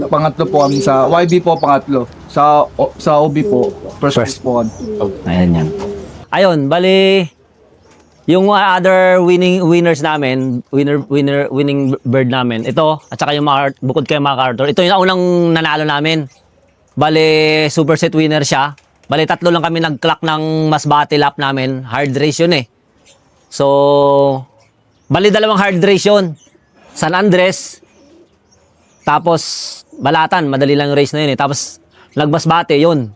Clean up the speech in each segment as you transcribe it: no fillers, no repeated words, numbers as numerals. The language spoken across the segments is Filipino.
Pangatlo po kami sa YB po, pangatlo. Sa OB po, first place po kami. Ayan yan. Ayun, bali yung other winners namin, winning bird namin. Ito at saka yung bukod kay MacArthur. Ito yung unang nanalo namin. Bali superset winner siya. Bali tatlo lang kami nag-clock ng Masbate lap namin. Hard race yun eh. So bali dalawang hard race yun. San Andres, tapos Balatan, madali lang yung race na yun eh. Tapos Nagmasbate, yun.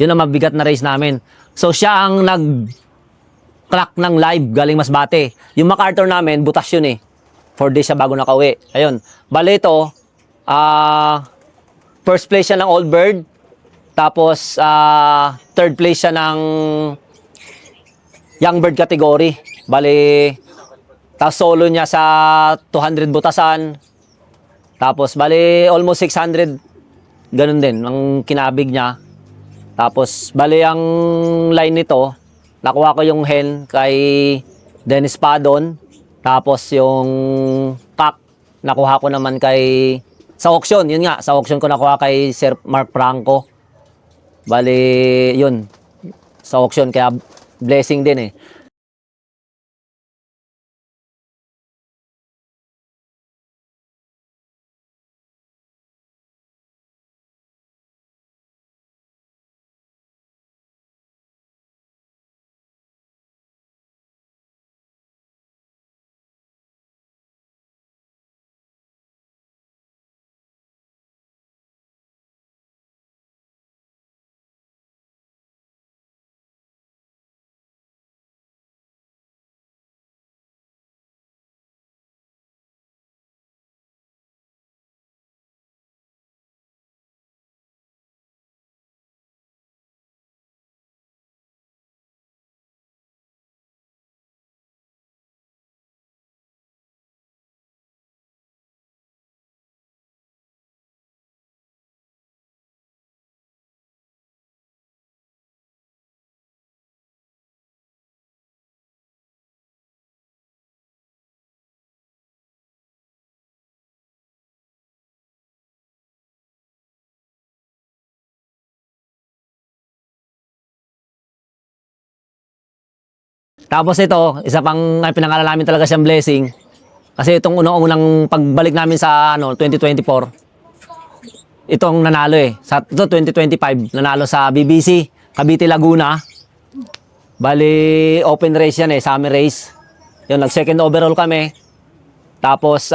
Yun ang mabigat na race namin. So siya ang nag-clock ng live galing Masbate. Yung MacArthur namin, butas yun eh. 4 days siya bago nakauwi. Ayun. Bale ito, first place siya ng Old Bird. Tapos third place siya ng Young Bird category. Bale, tapos solo niya sa 200 butasan. Tapos bale almost 600. Ganun din ang kinabig niya. Tapos bale ang line nito, nakuha ko yung hen kay Dennis Padon. Tapos yung pack nakuha ko naman kay sa auction, yun nga, sa auction ko nakuha kay Sir Mark Franco. Bale, yun. Sa auction kaya blessing din eh. Tapos ito, isa pang pinangalanan namin talaga siyang blessing. Kasi itong unang pagbalik namin sa 2024, itong nanalo eh. Ito 2025, nanalo sa BBC, Cavite Laguna. Bali, open race yan eh, summer race. Yun, nag second overall kami. Tapos,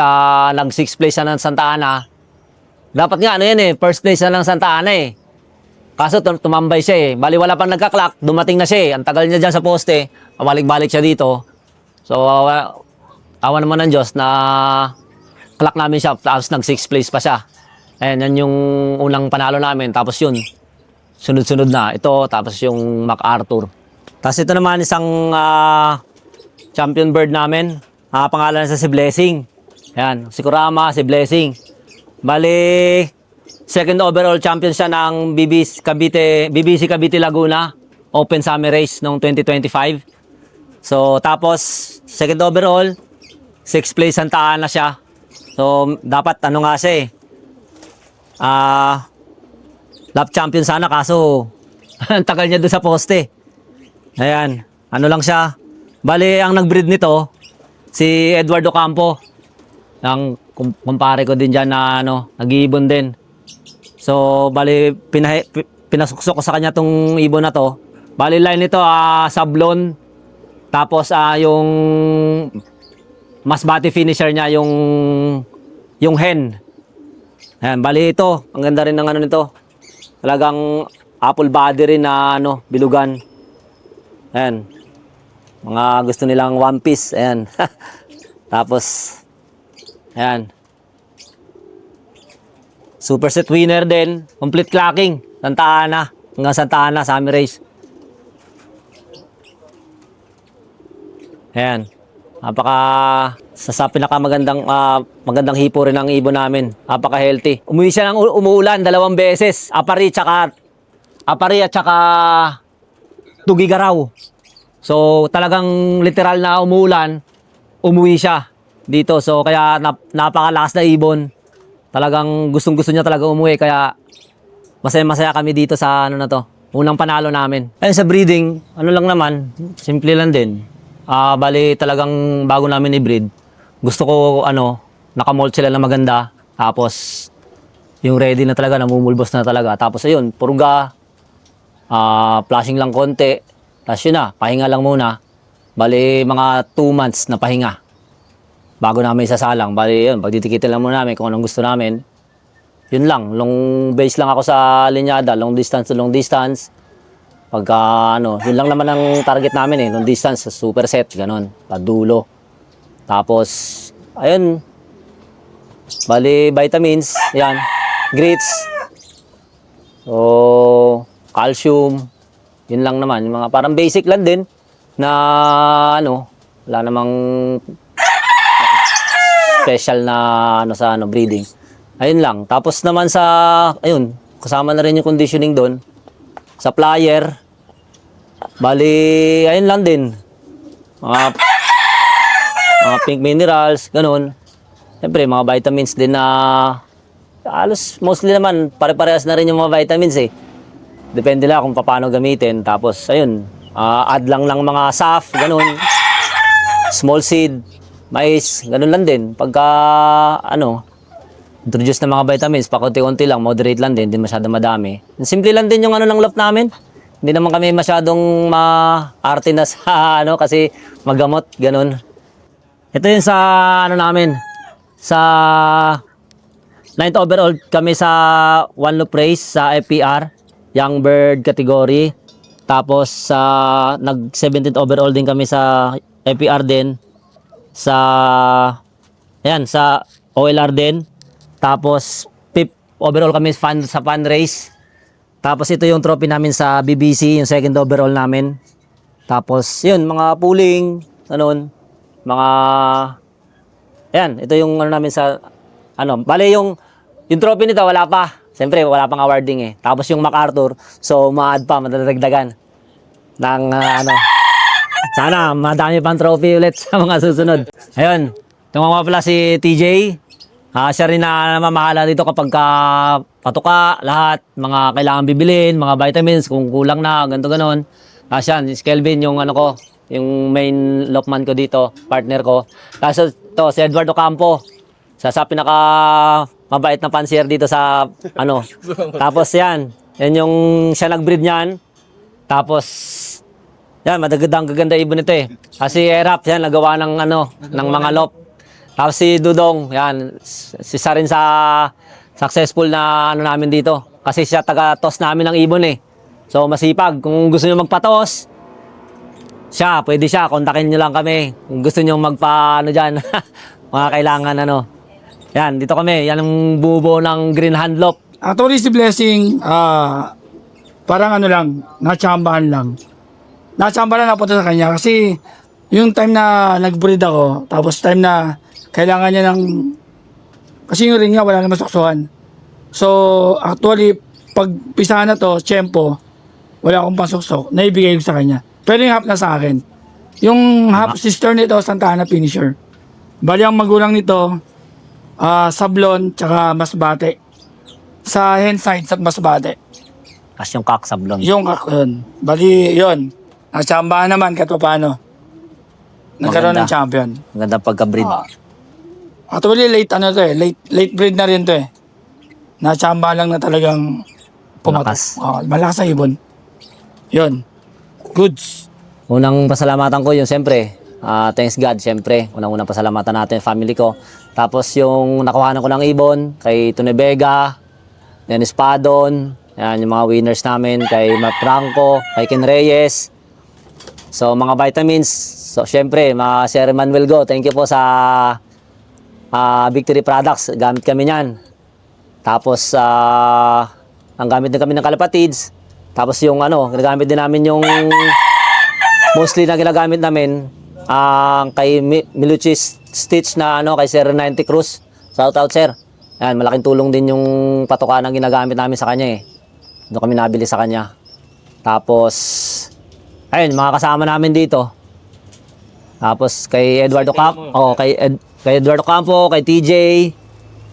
nag 6th place siya ng Santa Ana. Dapat nga, ano yan eh, first place na ng Santa Ana eh. Kaso tumambay siya eh. Bali wala pang nagka-clock, dumating na siya eh. Ang tagal niya dyan sa poste, balik-balik siya dito. So, awa naman ng Diyos na clock namin siya, tapos nag 6th place pa siya. Ayan, yan yung unang panalo namin. Tapos yun, sunod-sunod na. Ito, tapos yung MacArthur. Tapos ito naman isang champion bird namin. Pangalan sa si Blessing. Ayan, si Kurama, si Blessing. Bali, second overall champion siya ng BBC Cavite Laguna Open Summer Race noong 2025. So tapos second overall, 6th place Santa Ana siya. So dapat ano nga siya eh. Lap champion sana kaso ang tagal niya doon sa poste. Ayan, ano lang siya. Bali ang nag-breed nito si Edward Ocampo. Ang kumpare ko din diyan na nag-iibon din. So, bali, pinasuksok ko sa kanya tong ibon na to. Bali, line nito, sablon. Tapos, yung Masbate finisher niya, yung hen. Ayan, bali ito. Ang ganda rin ng nito. Talagang apple body rin na, bilugan. Ayan. Mga gusto nilang one piece. Ayan. Tapos, ayan. Superset winner din. Complete clocking. Santa Ana. Hanggang Santa Ana, summer race. Ayan. Sa pinakamagandang magandang hipo rin ang ibon namin. Napaka-healthy. Umuwi siya ng umuulan 2 beses. Apari at saka Tugigaraw. So talagang literal na umuulan, umuwi siya dito. So kaya napakalakas na ibon. Talagang gustong-gusto niya talaga umuwi kaya masaya-masaya kami dito sa ano na to. Unang panalo namin. Ayun sa breeding, ano lang naman, simple lang din. Bali talagang bago namin i-breed. Gusto ko nakamold sila na maganda. Tapos yung ready na talaga, namumulbos na talaga. Tapos ayun, purga, flashing lang konti. Tapos yun na, pahinga lang muna. Bali mga 2 months na pahinga. Bago namin isasalang. Bali yun, pagtitikitin lang muna namin kung anong gusto namin. Yun lang, long base lang ako sa linyada, long distance to long distance. Pagka yun lang naman ang target namin long distance, super set, ganun, padulo. Tapos, ayun, bali vitamins, yan, grits, o calcium, yun lang naman, yung mga parang basic lang din, na wala namang special na sa breeding. Ayun lang. Tapos naman kasama na rin yung conditioning doon. Sa flyer, bali, ayun lang din. Mga pink minerals, ganun. Siyempre, mga vitamins din na, halos, mostly naman, pare-parehas na rin yung mga vitamins eh. Depende lang kung paano gamitin. Tapos, ayun, add lang ng mga SAF, ganun. Small seed, mais, ganun lang din. Pagka, introduce na mga vitamins, pakunti-kunti lang, moderate lang din, hindi masyadong madami. Simple lang din yung ng lot namin. Hindi naman kami masyadong maarte na sa kasi magamot, ganun. Ito yung sa namin, sa 9th overall kami sa One Loop Race sa FPR, Young Bird category. Tapos nag 17th overall din kami sa FPR din. Sa OLR din. Tapos, 5th overall kami sa fan race. Tapos, ito yung trophy namin sa BBC, yung 2nd overall namin. Tapos, yun, mga pooling, ito yung namin sa, bale yung trophy nito, wala pa. Siyempre, wala pang awarding eh. Tapos, yung MacArthur, so, ma-add pa, madadagdagan. Ng, sana, madami pang trophy ulit sa mga susunod. Ayun, tumama pala si TJ. Siya rin na mamahala dito kapag patuka, lahat, mga kailangan bibilin, mga vitamins, kung kulang na, ganito ganon. Yan, si Kelvin, yung yung main lockman ko dito, partner ko. Tapos ito, si Edward Ocampo, sa pinaka mabait na pansier dito sa Tapos yan yung siya nag-breed niyan. Tapos, yan, gaganda ibon ito eh. Kasi Erap, yan, nagawa ng ng mga lop. Tapos si Dudong, yan, isa rin sa successful na namin dito. Kasi siya taga-toss namin ng ibon eh. So masipag, kung gusto niyo magpa-toss, pwede siya, kontakin niyo lang kami. Kung gusto niyo dyan, mga kailangan Yan, dito kami, yan ang bubo ng Green Handlop. Actually si Blessing, parang lang, natsambahan lang. Natsambahan lang napunta sa kanya kasi yung time na nag-breed ako, tapos time na kailangan niya kasi yung ring niya wala naman suksuhan. So, actually, pag pisahan na to, tiyempo, wala akong pasuksok, naibigay ko sa kanya. Pero yung half na sa akin. Yung half sister nito, Santa Ana Finisher. Bali ang magulang nito, Sablon, tsaka Masbate. Sa hen side, sa Masbate. Kasi yung kak sablon. Yung kak, yun. Bali, yun. Natsambahan naman, kahit paano. Nagkaroon ng champion. Maganda pagka-breed. Actually, late breed na rin to eh. Natsamba lang na talagang Malakas. malakas sa ibon. Yun. Goods. Unang pasalamatan ko yung siyempre, thanks God, siyempre. Unang-unang pasalamatan natin, family ko. Tapos yung nakuhanan ko ng ibon, kay Tune Vega, Dennis Padon, yan, yung mga winners namin, kay Matt Franco, kay Ken Reyes. So, mga vitamins, so siyempre, Sir Manuel Go, thank you po sa Victory Products, gamit kami niyan. Tapos, ang gamit din kami ng Kalapatids. Tapos yung ginagamit din namin yung mostly na ginagamit namin kay Miluchis Stitch na kay Sir 90 Cruz. Shout out sir. Yan, malaking tulong din yung patuka na ginagamit namin sa kanya eh. Doon kami nabili sa kanya. Tapos, ayun, mga kasama namin dito. Tapos kay Eduardo Campo, kay Eduardo Campo, kay TJ,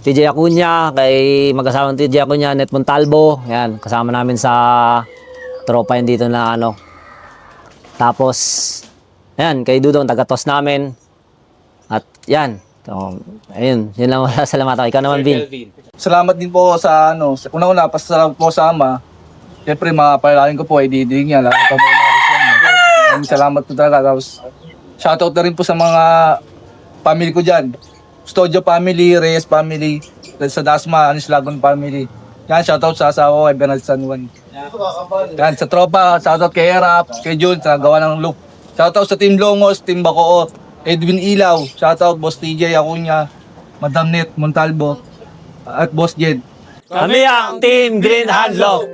TJ Acuña, kay mag-asawang TJ Acuña, Net Montalvo. Yan, kasama namin sa tropa yun dito na ano. Tapos, ayan, kay Dudong, taga-toss namin. At yan. So, ayun, yun lang wala salamat ako. Ikaw naman, Vin. Salamat din po sa ano, una-una, pasalamat po sa ama. Siyempre, mga palakin ko po ay diding niya. Lalo pa mo na salamat po talaga. Tapos, shoutout na rin po sa mga family ko dyan. Studio family, Reyes family, sa Dasma, Anislagon family. Yan, shoutout sa asawa ko, kay Bernard San Juan. Yan, sa tropa, shoutout kay Erap, kay Jun, sa gawa ng loop. Shoutout sa Team Longos, Team Bacoor, Edwin Ilaw, shoutout Boss TJ Acuña, Madam Net Montalvo, at Boss Jed. Kami ang Team Green Handlock.